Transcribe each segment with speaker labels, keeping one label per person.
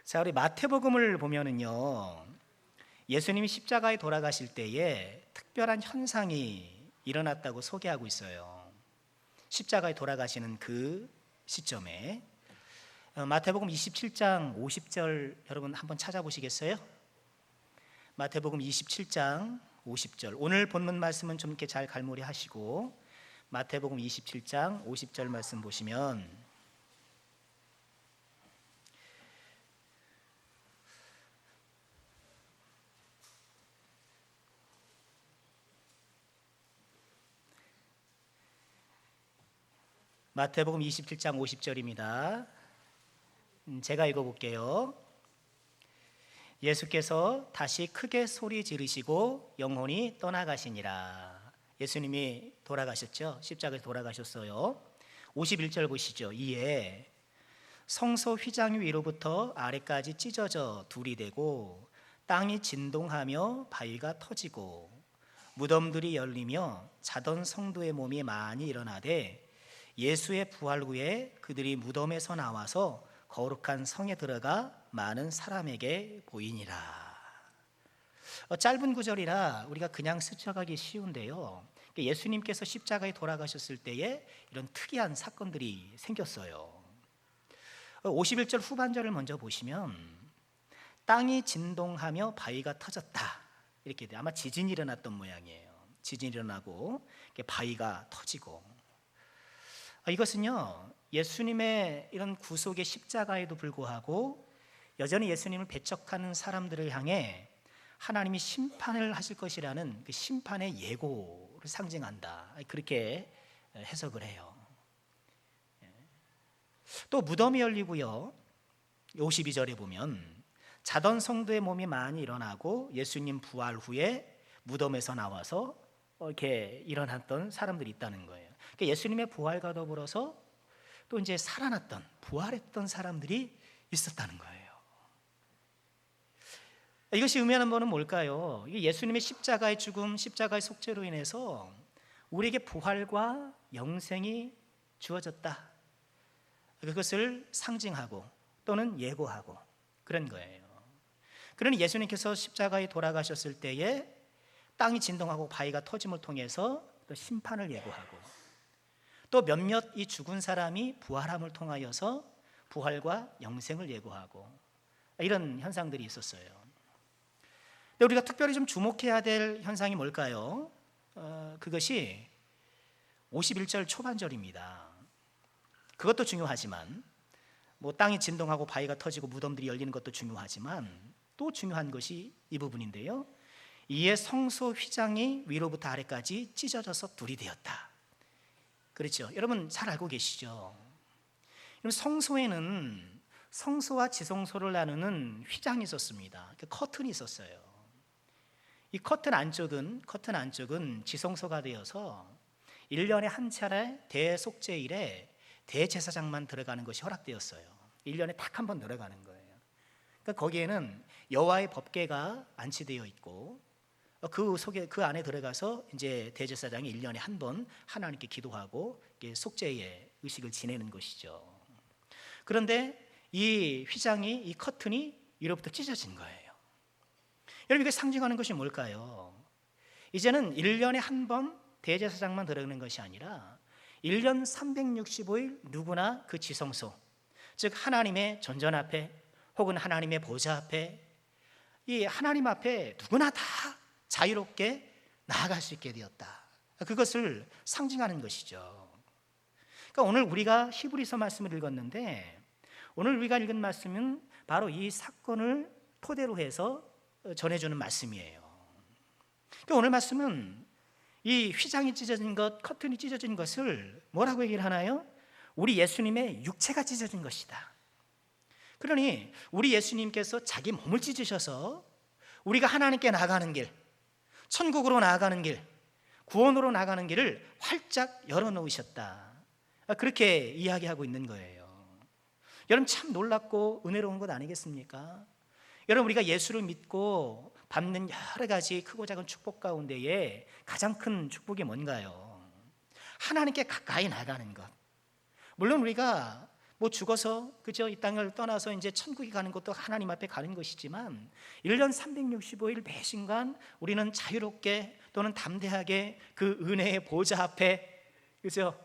Speaker 1: 자, 우리 마태복음을 보면은요, 예수님이 십자가에 돌아가실 때에 특별한 현상이 일어났다고 소개하고 있어요. 십자가에 돌아가시는 그 시점에 마태복음 27장 50절 여러분 한번 찾아보시겠어요? 마태복음 27장 50절. 오늘 본문 말씀은 좀 이렇게 잘 갈무리하시고 마태복음 27장 50절 말씀 보시면 마태복음 27장 50절입니다. 제가 읽어볼게요. 예수께서 다시 크게 소리 지르시고 영혼이 떠나가시니라. 예수님이 돌아가셨죠. 십자가에 돌아가셨어요. 51절 보시죠. 이에 성소 휘장 위로부터 아래까지 찢어져 둘이 되고 땅이 진동하며 바위가 터지고 무덤들이 열리며 자던 성도의 몸이 많이 일어나되 예수의 부활 후에 그들이 무덤에서 나와서 거룩한 성에 들어가 많은 사람에게 보이니라. 짧은 구절이라 우리가 그냥 스쳐가기 쉬운데요, 예수님께서 십자가에 돌아가셨을 때에 이런 특이한 사건들이 생겼어요. 51절 후반절을 먼저 보시면 땅이 진동하며 바위가 터졌다 이렇게 돼. 아마 지진이 일어났던 모양이에요. 지진이 일어나고 바위가 터지고, 이것은요 예수님의 이런 구속의 십자가에도 불구하고 여전히 예수님을 배척하는 사람들을 향해 하나님이 심판을 하실 것이라는 그 심판의 예고를 상징한다, 그렇게 해석을 해요. 또 무덤이 열리고요, 52절에 보면 자던 성도의 몸이 많이 일어나고 예수님 부활 후에 무덤에서 나와서 이렇게 일어났던 사람들이 있다는 거예요. 예수님의 부활과 더불어서 또 이제 살아났던, 부활했던 사람들이 있었다는 거예요. 이것이 의미하는 바는 뭘까요? 예수님의 십자가의 죽음, 십자가의 속죄로 인해서 우리에게 부활과 영생이 주어졌다, 그것을 상징하고 또는 예고하고 그런 거예요. 그러니 예수님께서 십자가에 돌아가셨을 때에 땅이 진동하고 바위가 터짐을 통해서 또 심판을 예고하고, 또 몇몇 이 죽은 사람이 부활함을 통하여서 부활과 영생을 예고하고, 이런 현상들이 있었어요. 근데 우리가 특별히 좀 주목해야 될 현상이 뭘까요? 그것이 51절 초반절입니다. 그것도 중요하지만, 땅이 진동하고 바위가 터지고 무덤들이 열리는 것도 중요하지만 또 중요한 것이 이 부분인데요. 이에 성소 휘장이 위로부터 아래까지 찢어져서 둘이 되었다. 그렇죠? 여러분 잘 알고 계시죠? 성소에는 성소와 지성소를 나누는 휘장이 있었습니다. 커튼이 있었어요. 이 커튼 안쪽은 지성소가 되어서 1년에 한 차례 대속죄일에 대제사장만 들어가는 것이 허락되었어요. 1년에 딱 한 번 들어가는 거예요. 그러니까 거기에는 여호와의 법궤가 안치되어 있고 그 안에 들어가서 이제 대제사장이 1년에 한 번 하나님께 기도하고 속죄의 의식을 지내는 것이죠. 그런데 이 휘장이, 이 커튼이 위로부터 찢어진 거예요. 여러분 이게 상징하는 것이 뭘까요? 이제는 1년에 한 번 대제사장만 들어가는 것이 아니라 1년 365일 누구나 그 지성소, 즉 하나님의 전전 앞에 혹은 하나님의 보좌 앞에, 이 하나님 앞에 누구나 다 자유롭게 나아갈 수 있게 되었다, 그것을 상징하는 것이죠. 그러니까 오늘 우리가 히브리서 말씀을 읽었는데, 오늘 우리가 읽은 말씀은 바로 이 사건을 토대로 해서 전해주는 말씀이에요. 그러니까 오늘 말씀은 이 휘장이 찢어진 것, 커튼이 찢어진 것을 뭐라고 얘기를 하나요? 우리 예수님의 육체가 찢어진 것이다. 그러니 우리 예수님께서 자기 몸을 찢으셔서 우리가 하나님께 나가는 길, 천국으로 나아가는 길, 구원으로 나가는 길을 활짝 열어놓으셨다, 그렇게 이야기하고 있는 거예요. 여러분 참 놀랍고 은혜로운 것 아니겠습니까? 여러분 우리가 예수를 믿고 받는 여러 가지 크고 작은 축복 가운데에 가장 큰 축복이 뭔가요? 하나님께 가까이 나가는 것. 물론 우리가 뭐 죽어서 그죠? 이 땅을 떠나서 이제 천국에 가는 것도 하나님 앞에 가는 것이지만 1년 365일 매 순간 우리는 자유롭게 또는 담대하게 그 은혜의 보좌 앞에 그죠?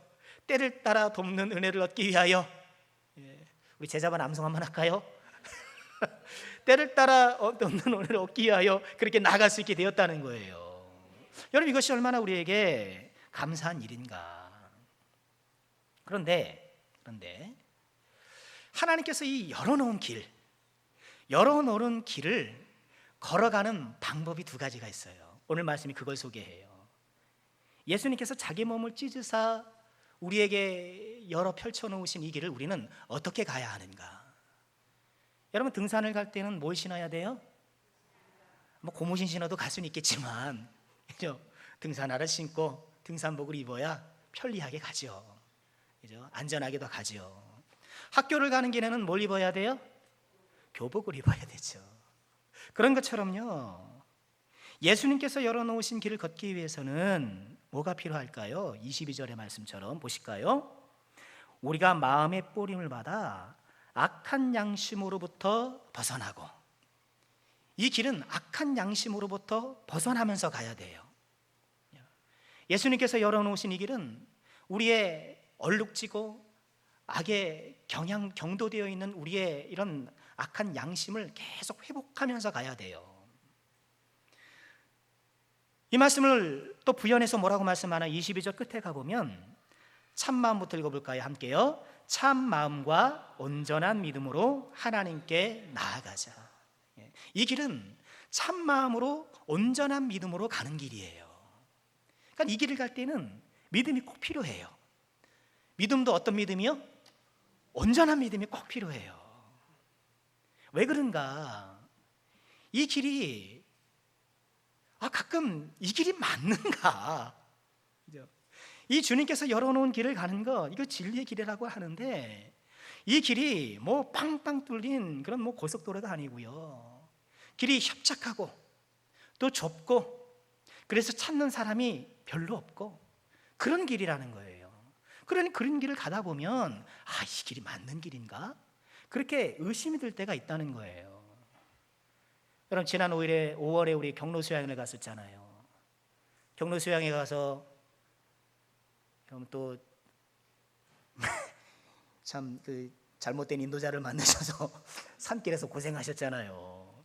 Speaker 1: 때를 따라 돕는 은혜를 얻기 위하여, 우리 제자반 암송 한번 할까요? 때를 따라 돕는 은혜를 얻기 위하여 그렇게 나갈 수 있게 되었다는 거예요. 여러분, 이것이 얼마나 우리에게 감사한 일인가. 그런데 하나님께서 이 열어놓은 길을 걸어가는 방법이 두 가지가 있어요. 오늘 말씀이 그걸 소개해요. 예수님께서 자기 몸을 찢으사 우리에게 열어 펼쳐놓으신 이 길을 우리는 어떻게 가야 하는가? 여러분, 등산을 갈 때는 뭘 신어야 돼요? 뭐 고무신 신어도 갈 수는 있겠지만 그죠? 등산화를 신고 등산복을 입어야 편리하게 가죠. 그죠? 안전하게도 가죠. 학교를 가는 길에는 뭘 입어야 돼요? 교복을 입어야 되죠. 그런 것처럼요, 예수님께서 열어놓으신 길을 걷기 위해서는 뭐가 필요할까요? 22절의 말씀처럼 보실까요? 우리가 마음의 뿌림을 받아 악한 양심으로부터 벗어나고, 이 길은 악한 양심으로부터 벗어나면서 가야 돼요. 예수님께서 열어놓으신 이 길은 우리의 얼룩지고 악에 경도되어 있는 우리의 이런 악한 양심을 계속 회복하면서 가야 돼요. 이 말씀을 또 부연해서 뭐라고 말씀하나 22절 끝에 가보면 참마음부터 읽어볼까요? 함께요. 참마음과 온전한 믿음으로 하나님께 나아가자. 이 길은 참마음으로 온전한 믿음으로 가는 길이에요. 그러니까 이 길을 갈 때는 믿음이 꼭 필요해요. 믿음도 어떤 믿음이요? 온전한 믿음이 꼭 필요해요. 왜 그런가? 이 길이 가끔 이 길이 맞는가? 이 주님께서 열어놓은 길을 가는 거, 이거 진리의 길이라고 하는데 이 길이 뭐 빵빵 뚫린 그런 뭐 고속도로가 아니고요. 길이 협착하고 또 좁고 그래서 찾는 사람이 별로 없고 그런 길이라는 거예요. 그러니 그런 길을 가다 보면 이 길이 맞는 길인가? 그렇게 의심이 들 때가 있다는 거예요. 여러분, 지난 5월에 우리 경로 수양을 갔었잖아요. 경로 수양에 가서 또 참 그 잘못된 인도자를 만나셔서 산길에서 고생하셨잖아요.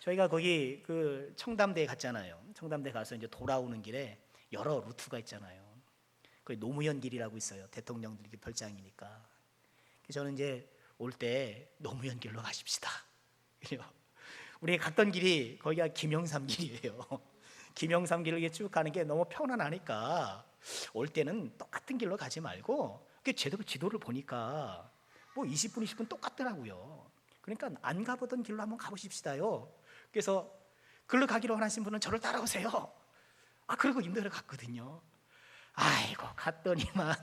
Speaker 1: 저희가 거기 그 청담대에 갔잖아요. 청담대 가서 이제 돌아오는 길에 여러 루트가 있잖아요. 그 노무현 길이라고 있어요. 대통령들이 별장이니까. 저는 이제 올 때 노무현 길로 가십시다. 우리 갔던 길이 거기가 김영삼 길이에요. 김영삼 길을 쭉 가는 게 너무 편안하니까 올 때는 똑같은 길로 가지 말고 제대로 지도를 보니까 뭐 20분, 20분 똑같더라고요. 그러니까 안 가보던 길로 한번 가보십시다요. 그래서 글로 가기로 하신 분은 저를 따라오세요. 그리고 인도를 갔거든요. 아이고, 갔더니만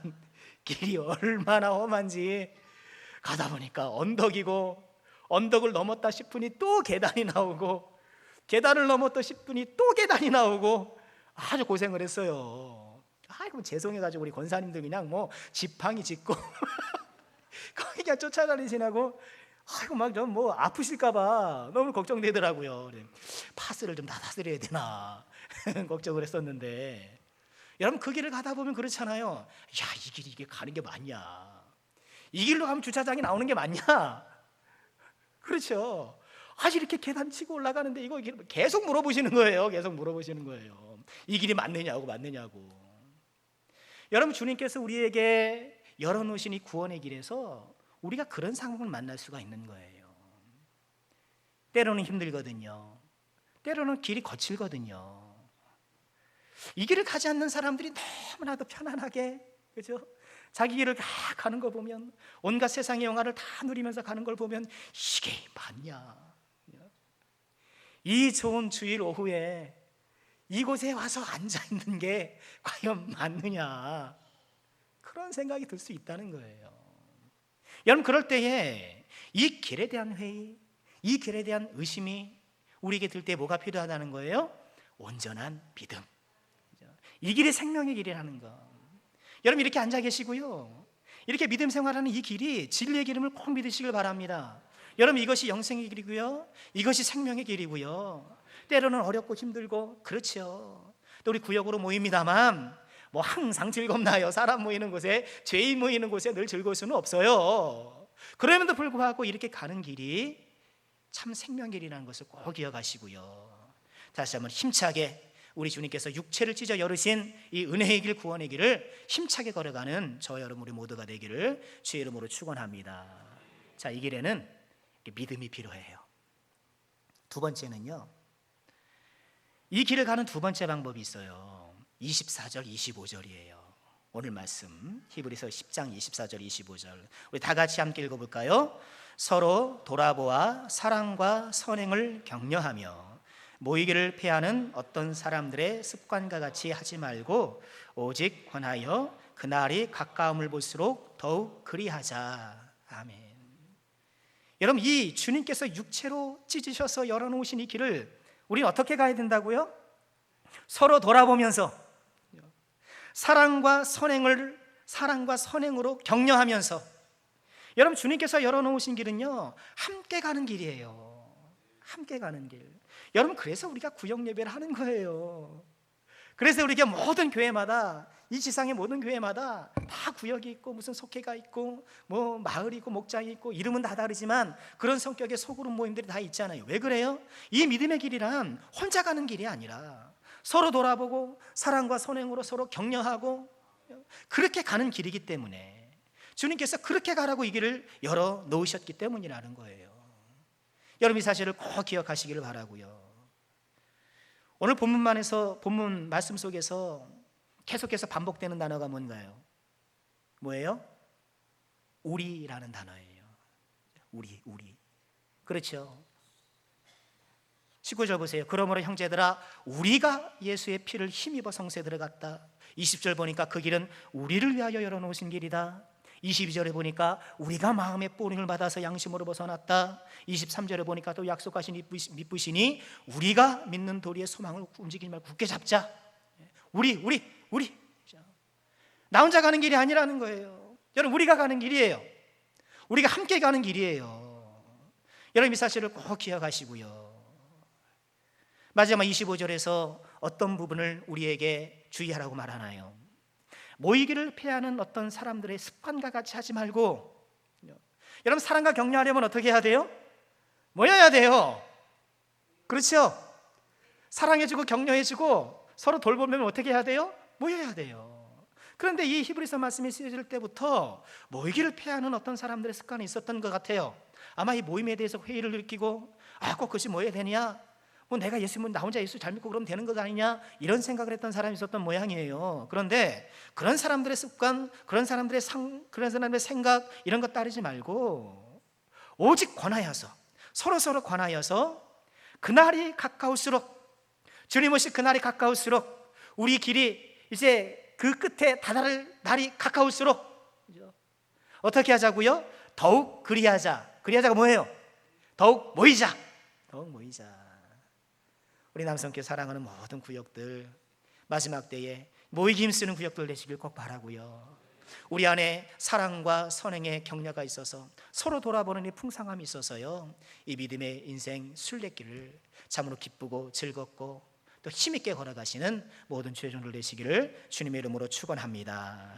Speaker 1: 길이 얼마나 험한지, 가다 보니까 언덕이고 언덕을 넘었다 싶으니 또 계단이 나오고 계단을 넘었다 싶으니 또 계단이 나오고 아주 고생을 했어요. 아이고, 죄송해가지고 우리 권사님들 그냥 뭐 지팡이 짚고 거기 그냥 쫓아다니시라고. 아이고, 막 좀 뭐 아프실까봐 너무 걱정되더라고요. 파스를 좀 다 다스려야 되나 걱정을 했었는데, 여러분, 그 길을 가다 보면 그렇잖아요. 이 길이 이게 가는 게 맞냐? 이 길로 가면 주차장이 나오는 게 맞냐? 그렇죠. 이렇게 계단 치고 올라가는데 이거 계속 물어보시는 거예요. 계속 물어보시는 거예요. 이 길이 맞느냐고. 여러분, 주님께서 우리에게 열어놓으신 이 구원의 길에서 우리가 그런 상황을 만날 수가 있는 거예요. 때로는 힘들거든요. 때로는 길이 거칠거든요. 이 길을 가지 않는 사람들이 너무나도 편안하게, 그죠? 자기 길을 다 가는 거 보면, 온갖 세상의 영화를 다 누리면서 가는 걸 보면 이게 맞냐? 이 좋은 주일 오후에 이곳에 와서 앉아있는 게 과연 맞느냐? 그런 생각이 들 수 있다는 거예요. 여러분, 그럴 때에 이 길에 대한 회의, 이 길에 대한 의심이 우리에게 들 때 뭐가 필요하다는 거예요? 온전한 믿음. 이 길이 생명의 길이라는 거. 여러분, 이렇게 앉아 계시고요, 이렇게 믿음 생활하는 이 길이 진리의 길임을 꼭 믿으시길 바랍니다. 여러분, 이것이 영생의 길이고요, 이것이 생명의 길이고요. 때로는 어렵고 힘들고 그렇죠. 또 우리 구역으로 모입니다만 뭐 항상 즐겁나요? 사람 모이는 곳에, 죄인 모이는 곳에 늘 즐거울 수는 없어요. 그럼에도 불구하고 이렇게 가는 길이 참 생명길이라는 것을 꼭 기억하시고요. 다시 한번 힘차게 우리 주님께서 육체를 찢어 열으신 이 은혜의 길, 구원의 길을 힘차게 걸어가는 저 여러분 우리 모두가 되기를 주의 이름으로 축원합니다. 자, 이 길에는 믿음이 필요해요. 두 번째는요, 이 길을 가는 두 번째 방법이 있어요. 24절 25절이에요 오늘 말씀 히브리서 10장 24절 25절 우리 다 같이 함께 읽어볼까요? 서로 돌아보아 사랑과 선행을 격려하며 모이기를 패하는 어떤 사람들의 습관과 같이 하지 말고 오직 권하여 그날이 가까움을 볼수록 더욱 그리하자. 아멘. 여러분, 이 주님께서 육체로 찢으셔서 열어놓으신 이 길을 우리는 어떻게 가야 된다고요? 서로 돌아보면서 사랑과 선행으로 격려하면서. 여러분, 주님께서 열어놓으신 길은요, 함께 가는 길이에요. 함께 가는 길. 여러분, 그래서 우리가 구역 예배를 하는 거예요. 그래서 우리가 모든 교회마다, 이 지상의 모든 교회마다 다 구역이 있고 무슨 속회가 있고 뭐 마을이 있고 목장이 있고 이름은 다 다르지만 그런 성격의 소그룹 모임들이 다 있잖아요. 왜 그래요? 이 믿음의 길이란 혼자 가는 길이 아니라 서로 돌아보고 사랑과 선행으로 서로 격려하고 그렇게 가는 길이기 때문에, 주님께서 그렇게 가라고 이 길을 열어 놓으셨기 때문이라는 거예요. 여러분, 이 사실을 꼭 기억하시기를 바라고요. 오늘 본문 말씀 속에서 계속해서 반복되는 단어가 뭔가요? 뭐예요? 우리라는 단어예요. 우리. 그렇죠. 19절 보세요. 그러므로 형제들아, 우리가 예수의 피를 힘입어 성소에 들어갔다. 20절 보니까 그 길은 우리를 위하여 열어놓으신 길이다. 22절에 보니까 우리가 마음의 뿌림을 받아서 양심으로 벗어났다. 23절에 보니까 또 약속하신 믿으시니 우리가 믿는 도리의 소망을 움직이지 말고 굳게 잡자. 우리 나 혼자 가는 길이 아니라는 거예요. 여러분, 우리가 가는 길이에요. 우리가 함께 가는 길이에요. 여러분, 이 사실을 꼭 기억하시고요. 마지막 25절에서 어떤 부분을 우리에게 주의하라고 말하나요? 모이기를 패하는 어떤 사람들의 습관과 같이 하지 말고. 여러분, 사랑과 격려하려면 어떻게 해야 돼요? 모여야 돼요. 그렇죠? 사랑해주고 격려해주고 서로 돌보면 어떻게 해야 돼요? 모여야 돼요. 그런데 이 히브리서 말씀이 쓰여질 때부터 모이기를 패하는 어떤 사람들의 습관이 있었던 것 같아요. 아마 이 모임에 대해서 회의를 일으키고 꼭 그것이 모여야 되냐, 뭐 내가 예수 믿으면 나 혼자 예수 잘 믿고 그러면 되는 것 아니냐, 이런 생각을 했던 사람이 있었던 모양이에요. 그런데 그런 사람들의 습관, 그런 사람들의 생각, 이런 것 따르지 말고 오직 권하여서, 서로 권하여서 그날이 가까울수록, 주님 오실 그날이 가까울수록, 우리 길이 이제 그 끝에 다다를 날이 가까울수록 어떻게 하자고요? 더욱 그리하자. 그리하자가 뭐예요? 더욱 모이자. 우리 남성교회 사랑하는 모든 구역들, 마지막 때에 모이기 힘쓰는 구역들 되시길 꼭 바라고요. 우리 안에 사랑과 선행의 격려가 있어서 서로 돌아보는 이 풍성함이 있어서요, 이 믿음의 인생 순례길을 참으로 기쁘고 즐겁고 또 힘있게 걸어가시는 모든 주의 종들 되시기를 주님의 이름으로 축원합니다.